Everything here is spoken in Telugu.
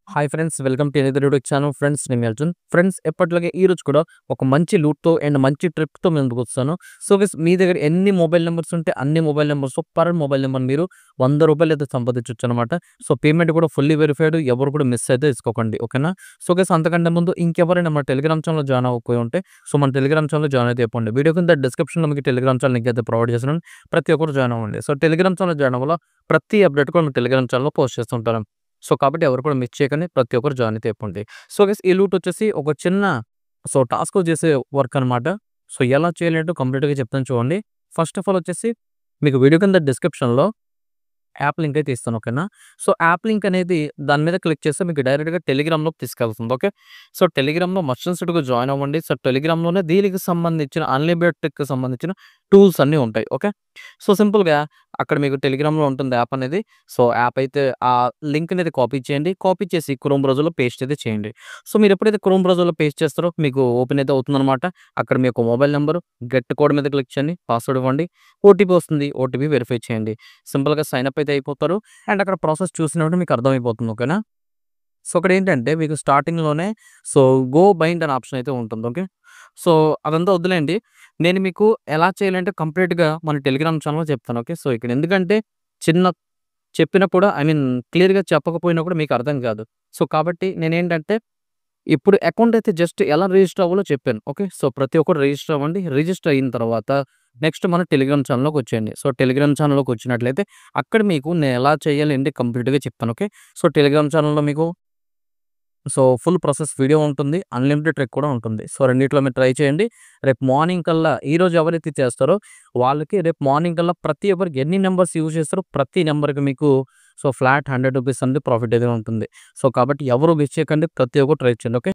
Hi friends, welcome to another YouTube channel. Friends, నేను మీ అర్జున్. ఫ్రెండ్స్, ఎప్పటిలాగే ఈ రోజు కూడా ఒక మంచి లూట్‌తో అండ్ మంచి ట్రిప్‌తో మీ ముందుకు వస్తాను. సో గైస్, మీ దగ్గర ఎన్ని మొబైల్ నంబర్స్ ఉంటే అన్ని mobile numbers per mobile number మీరు ₹100 అయితే సంపాదించొచ్చనమాట. సో పేమెంట్ కూడా ఫుల్లీ వెరిఫైడ్. ఎవరు కూడా మిస్ అయితే తీసుకోకండి. ఓకేనా? సో గైస్, అంతకంటే ముందు ఇంకెవరైనా మన టెలిగ్రామ్ ఛానెల్‌లో జాయిన్ అవ్వకపోయి ఉంటే మన టెలిగ్రామ్ ఛానెల్‌లో జాయిన్ అయితే అయిపోండి. వీడియో కింద డిస్క్రిప్షన్‌లో మీకు టెలిగ్రామ్ ఛానెల్ లింక్ అయితే ప్రొవైడ్ చేస్తున్నాను. ప్రతి ఒక్కరు జాయిన్ అవ్వండి. సో టెలిగ్రామ్ ఛానెల్‌లో జాయిన్ అవ్వడం వల్ల ప్రతి అప్డేట్ కూడా మన టెలిగ్రామ్ ఛానెల్‌లో పోస్ట్ చేస్తుంటాను. సో కాబట్టి ఎవరు కూడా మిస్ చేయకండి. ప్రతి ఒక్కరు జాయిన్ అయితే అయిపోండి. సో గైస్, ఈ లూట్ వచ్చేసి ఒక చిన్న టాస్క్ చేసే వర్క్ అనమాట. సో ఎలా చేయాలంటే కంప్లీట్‌గా చెప్తాను చూడండి. ఫస్ట్ ఆఫ్ ఆల్ వచ్చేసి మీకు వీడియో కింద డిస్క్రిప్షన్‌లో యాప్ లింక్ అయితే ఇస్తాను. ఓకేనా? సో యాప్ లింక్ అనేది దాని మీద క్లిక్ చేస్తే మీకు డైరెక్ట్‌గా టెలిగ్రామ్‌లోకి తీసుకెళ్తుంది. ఓకే. సో టెలిగ్రామ్‌లో మస్ట్ జాయిన్ అవ్వండి. సో టెలిగ్రామ్‌లోనే దీనికి సంబంధించిన అన్‌లిమిటెడ్‌కి సంబంధించిన టూల్స్ అన్నీ ఉంటాయి. ఓకే. సో సింపుల్‌గా అక్కడ మీకు టెలిగ్రామ్‌లో ఉంటుంది యాప్ అనేది. సో యాప్ అయితే ఆ లింక్ అనేది కాపీ చేయండి. కాపీ చేసి క్రోమ్ బ్రౌజర్‌లో పేస్ట్ అయితే చేయండి. సో మీరు ఎప్పుడైతే క్రోమ్ బ్రౌజర్‌లో పేస్ట్ చేస్తారో మీకు ఓపెన్ అయితే అవుతుందన్నమాట. అక్కడ మీ యొక్క మొబైల్ నంబర్, గెట్ కోడ్ మీద క్లిక్ చేయండి. పాస్వర్డ్ ఇవ్వండి. ఓటీపీ వస్తుంది. ఓటీపీ వెరిఫై చేయండి. సింపుల్‌గా సైన్ అప్ అయితే అయిపోతారు. అండ్ అక్కడ ప్రాసెస్ చూసినప్పుడు మీకు అర్థమైపోతుంది. ఓకేనా? సో అక్కడేంటంటే మీకు స్టార్టింగ్‌లోనే గో బైండ్ అనే ఆప్షన్ అయితే ఉంటుంది. ఓకే. సో అదంతా వద్దులేండి. నేను మీకు ఎలా చేయాలంటే కంప్లీట్‌గా మన టెలిగ్రామ్ ఛానెల్‌లో చెప్తాను. ఓకే. సో ఇక్కడ ఎందుకంటే చిన్న చెప్పినా కూడా క్లియర్‌గా చెప్పకపోయినా కూడా మీకు అర్థం కాదు. సో కాబట్టి నేనేంటంటే ఇప్పుడు అకౌంట్ అయితే జస్ట్ ఎలా రిజిస్టర్ అవ్వాలో చెప్పాను. ఓకే. సో ప్రతి ఒక్కరు రిజిస్టర్ అవ్వండి. రిజిస్టర్ అయిన తర్వాత నెక్స్ట్ మన టెలిగ్రామ్ ఛానెల్‌లోకి వచ్చేయండి. సో టెలిగ్రామ్ ఛానెల్‌లోకి వచ్చినట్లయితే అక్కడ మీకు నేను ఎలా చేయాలి ఏంటి కంప్లీట్‌గా చెప్తాను. ఓకే. సో టెలిగ్రామ్ ఛానెల్‌లో మీకు ఫుల్ ప్రాసెస్ వీడియో ఉంటుంది. అన్‌లిమిటెడ్ ట్రెక్ కూడా ఉంటుంది. సో రెండిట్లో మీరు ట్రై చేయండి. రేపు మార్నింగ్ కల్లా ఈరోజు ఎవరైతే చేస్తారో వాళ్ళకి రేపు మార్నింగ్ కల్లా ప్రతి ఒక్కరికి ఎన్ని నంబర్స్ యూజ్ చేస్తారో ప్రతి నంబర్‌కి మీకు ఫ్లాట్ ₹100 అనేది ప్రాఫిట్ అయితే ఉంటుంది. సో కాబట్టి ఎవరు మిస్ చేయకండి. ప్రతి ఒక్కరు ట్రై చేయండి. ఓకే.